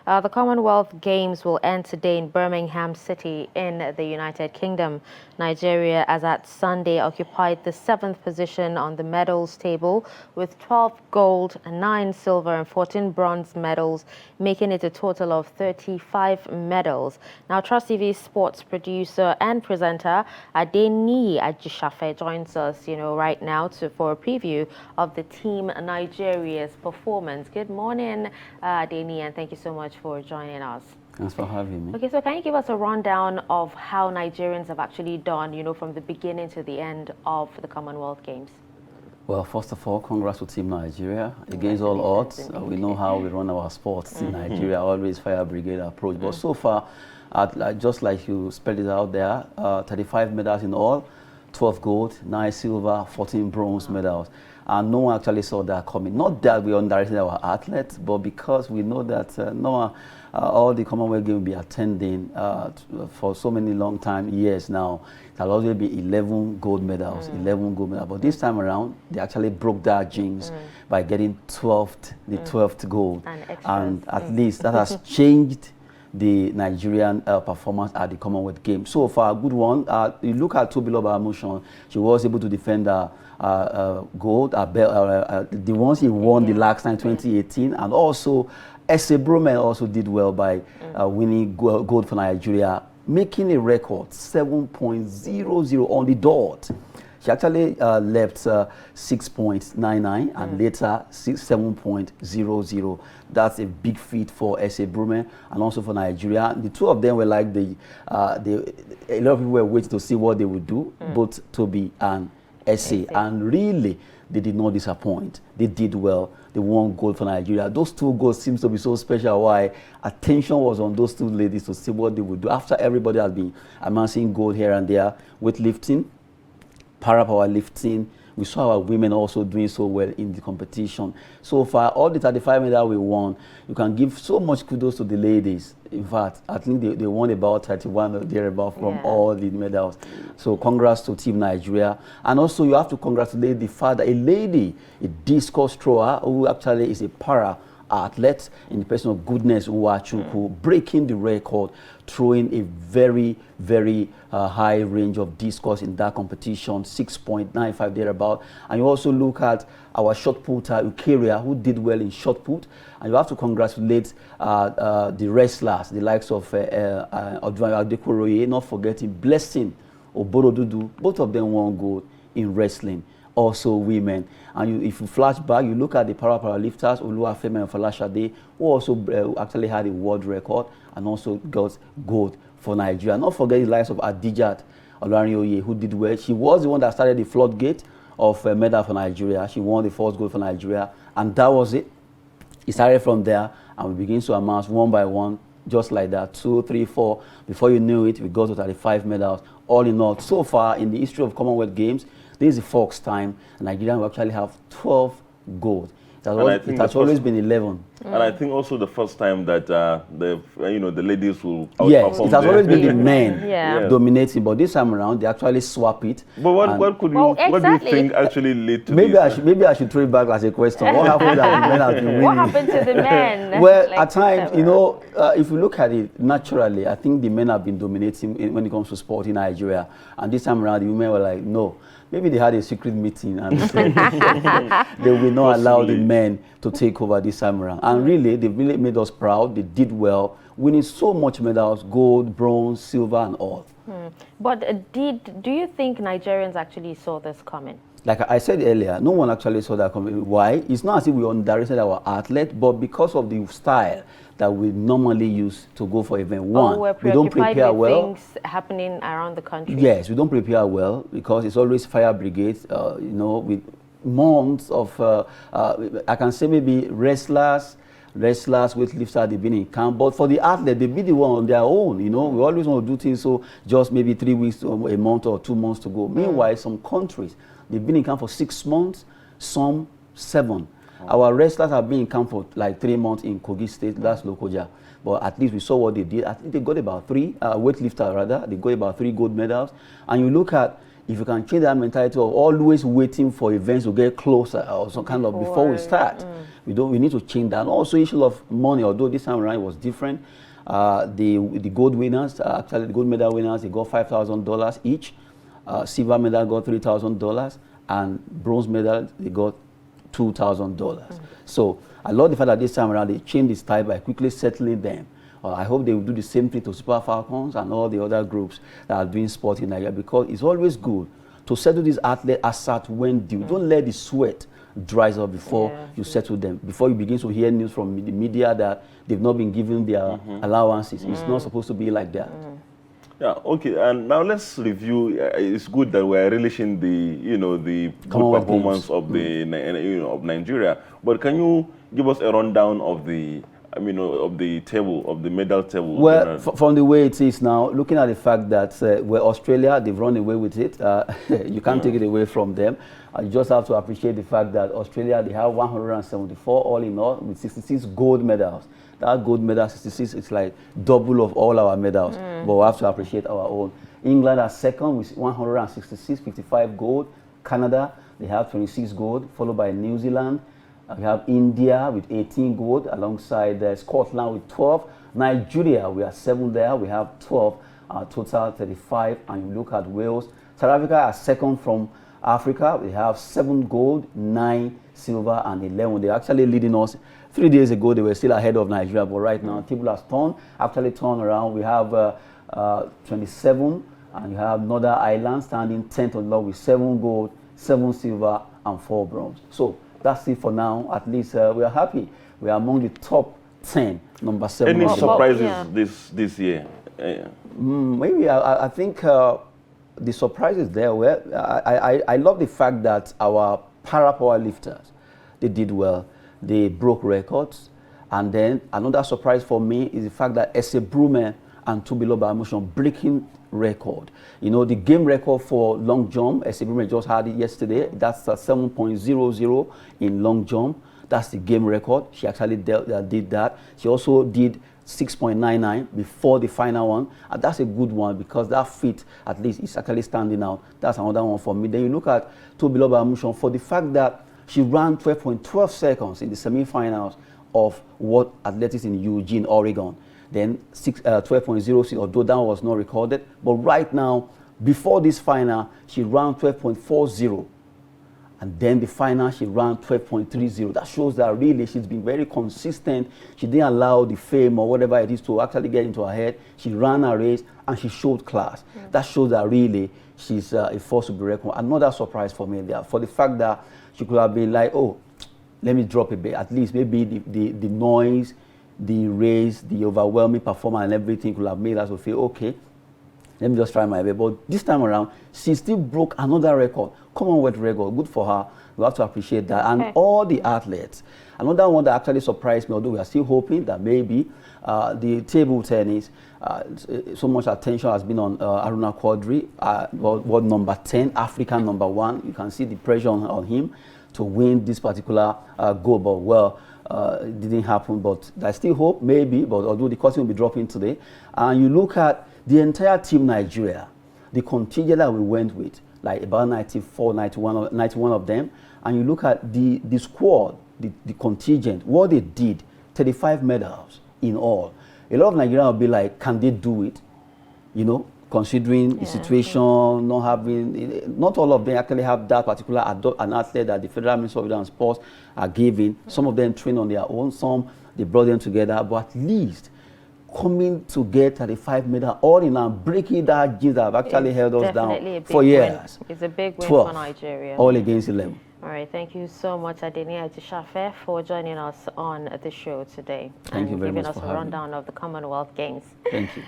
The Commonwealth Games will end today in Birmingham City in the United Kingdom. Nigeria, as at Sunday, occupied the 7th position on the medals table with 12 gold, 9 silver and 14 bronze medals, making it a total of 35 medals. Now, Trust TV sports producer and presenter Adeni Ajishafe joins us, right now for a preview of the Team Nigeria's performance. Good morning, Adeni, and thank you so much for joining us. Thanks for having me. Okay, so can you give us a rundown of how Nigerians have actually done, from the beginning to the end of the Commonwealth Games? Well, first of all, congrats to Team Nigeria. Against all odds, we know how we run our sports in Nigeria, always fire brigade approach. But so far, just like you spelled it out there, 35 medals in all, 12 gold, 9 silver, 14 bronze medals. And no one actually saw that coming. Not that we underrated our athletes, but because we know that all the Commonwealth Games will be attending for so many years now. There'll always be 11 gold medals, 11 gold medals. But this time around, they actually broke that jinx by getting the 12th gold. And at least that has changed the Nigerian performance at the Commonwealth Games. So far, a good one. You look at Tobiloba Motion, she was able to defend gold, the ones he won the last time, 2018, and also Brome also did well by winning gold for Nigeria, making a record 7.00 on the dot. She actually left 6.99 and later 7.00. That's a big feat for Brome and also for Nigeria. The two of them were like a lot of people were waiting to see what they would do, both Toby and Essay, and really they did not disappoint. They did well. They won gold for Nigeria. Those two goals seems to be so special. Why? Attention was on those two ladies to see what they would do after everybody has been amassing gold here and there. Weightlifting, powerlifting. We saw our women also doing so well in the competition. So far, all the 35 medals we won, you can give so much kudos to the ladies. In fact, I think they won about 31 or thereabout from all the medals. So congrats to Team Nigeria. And also you have to congratulate the father, a lady, a discus thrower who actually is a para athlete in the person of Goodness Uwachuku, breaking the record, throwing a very, very high range of discus in that competition, 6.95 thereabout. And you also look at our shot putter, Ukeria, who did well in shot put. And you have to congratulate the wrestlers, the likes of Odwan Adekoroye, not forgetting Blessing Oborodudu. Both of them won gold in wrestling. Also women. And if you flash back, you look at the para-lifters, Oluwafemi and Falashade, who also actually had a world record and also got gold for Nigeria. Not forget the likes of Adijat Olarinyoye, who did well. She was the one that started the floodgate of medal for Nigeria. She won the first gold for Nigeria, and that was it. It started from there, and we begin to amass one by one, just like that, 2, 3, 4. Before you knew it, we got to 35 medals. All in all, so far in the history of Commonwealth Games, this is the fourth time Nigeria will actually have 12 gold. It has always been 11. And I think also the first time that the ladies will outperform. Yes, it has always been the men dominating, but this time around they actually swap it. But what do you think actually led to maybe this? Maybe I should throw it back as a question. What happened that the men have been winning? What happened to the men? Well, at times, if you look at it naturally, I think the men have been dominating when it comes to sport in Nigeria. And this time around, the women were like, no. Maybe they had a secret meeting and they will not allow the men to take over this time around. And really, they really made us proud. They did well, winning so much medals, gold, bronze, silver, and all. But do you think Nigerians actually saw this coming? Like I said earlier, no one actually saw that coming. Why? It's not as if we underrated our athlete, but because of the style that we normally use to go for event one. We don't prepare well. Things happening around the country. Yes, we don't prepare well because it's always fire brigade, with months of, I can say maybe wrestlers, weightlifters, they've been in camp. But for the athlete, they've been the one on their own, We always want to do things so just maybe 3 weeks, a month or 2 months to go. Meanwhile, some countries, they've been in camp for 6 months, some 7. Our wrestlers have been in camp for like 3 months in Kogi State, that's Lokoja. But at least we saw what they did. I think they got about 3, weightlifters rather, they got about 3 gold medals. And you look at if you can change that mentality of always waiting for events to get closer or some kind of before we start, we need to change that. And also issue of money, although this time around it was different. The gold winners, actually the gold medal winners, they got $5,000 each. Silver medal got $3,000, and bronze medal they got $2,000. So I love the fact that this time around they changed the style by quickly settling them. I hope they will do the same thing to Super Falcons and all the other groups that are doing sport in Nigeria, because it's always good to settle these athletes as when due. Don't let the sweat dries up before you settle them, before you begin to hear news from the media that they've not been given their allowances. It's not supposed to be like that. Yeah, okay, and now let's review. It's good that we're relishing the good performance of of Nigeria. But can you give us a rundown of the of the table, of the medal table? Well, from the way it is now, looking at the fact that where Australia, they've run away with it, you can't take it away from them. You just have to appreciate the fact that Australia, they have 174 all in all, with 66 gold medals. That gold medal, 66, is like double of all our medals. But we have to appreciate our own. England are second with 166, 55 gold. Canada, they have 26 gold, followed by New Zealand. We have India with 18 gold, alongside Scotland with 12. Nigeria, we are 7 there. We have 12, total 35. And you look at Wales. South Africa are second from Africa. We have 7 gold, 9 silver, and 11. They're actually leading us. 3 days ago, they were still ahead of Nigeria, but right now, table has actually turned around. We have 27, and you have Northern Ireland standing 10th on the log with 7 gold, 7 silver, and 4 bronze. So that's it for now. At least we are happy. We are among the top 10, number 7. Any surprises this year? Maybe I think the surprise is there. Where I love the fact that our para power lifters, they did well. They broke records. And then another surprise for me is the fact that Ese Brume and Tubiloba Motion breaking record. You know, the game record for long jump, Ese Brume just had it yesterday. That's 7.00 in long jump. That's the game record. She actually did that. She also did 6.99 before the final one. And that's a good one, because that feat, at least, is actually standing out. That's another one for me. Then you look at Tubiloba Motion for the fact that she ran 12.12 seconds in the semi-finals of World Athletics in Eugene, Oregon. Then 12.06, although that was not recorded. But right now, before this final, she ran 12.40. And then the final, she ran 12.30. That shows that really she's been very consistent. She didn't allow the fame or whatever it is to actually get into her head. She ran her race and she showed class. That shows that really she's a force to be reckoned. Another surprise for me there, for the fact that she could have been like, oh, let me drop a bit. At least maybe the noise, the race, the overwhelming performance and everything could have made us feel, okay, let me just try my best. But this time around, she still broke another record, Commonwealth record. Good for her. We have to appreciate that. And all the athletes. Another one that actually surprised me, although we are still hoping that maybe the table tennis, so much attention has been on Aruna Quadri, world number 10, African number 1. You can see the pressure on him to win this particular goal. But well, it didn't happen. But I still hope, maybe, but although the curtain will be dropping today. And you look at the entire team Nigeria, the contingent that we went with, like about 94, 91 of them, and you look at the squad, the contingent, what they did, 35 medals in all. A lot of Nigerians will be like, can they do it? You know, considering the situation, not having, not all of them actually have that particular an athlete that the Federal Ministry of Youth and Sports are giving. Some of them train on their own, some they brought them together, but at least coming to get 35 medals all in and breaking that gist that have actually held us down for years. It's a big win 12, for Nigeria. All against 11. All right, thank you so much, Adeniyi Ajisafe, for joining us on the show today. Thank you very much for giving us a rundown of the Commonwealth Games. Thank you.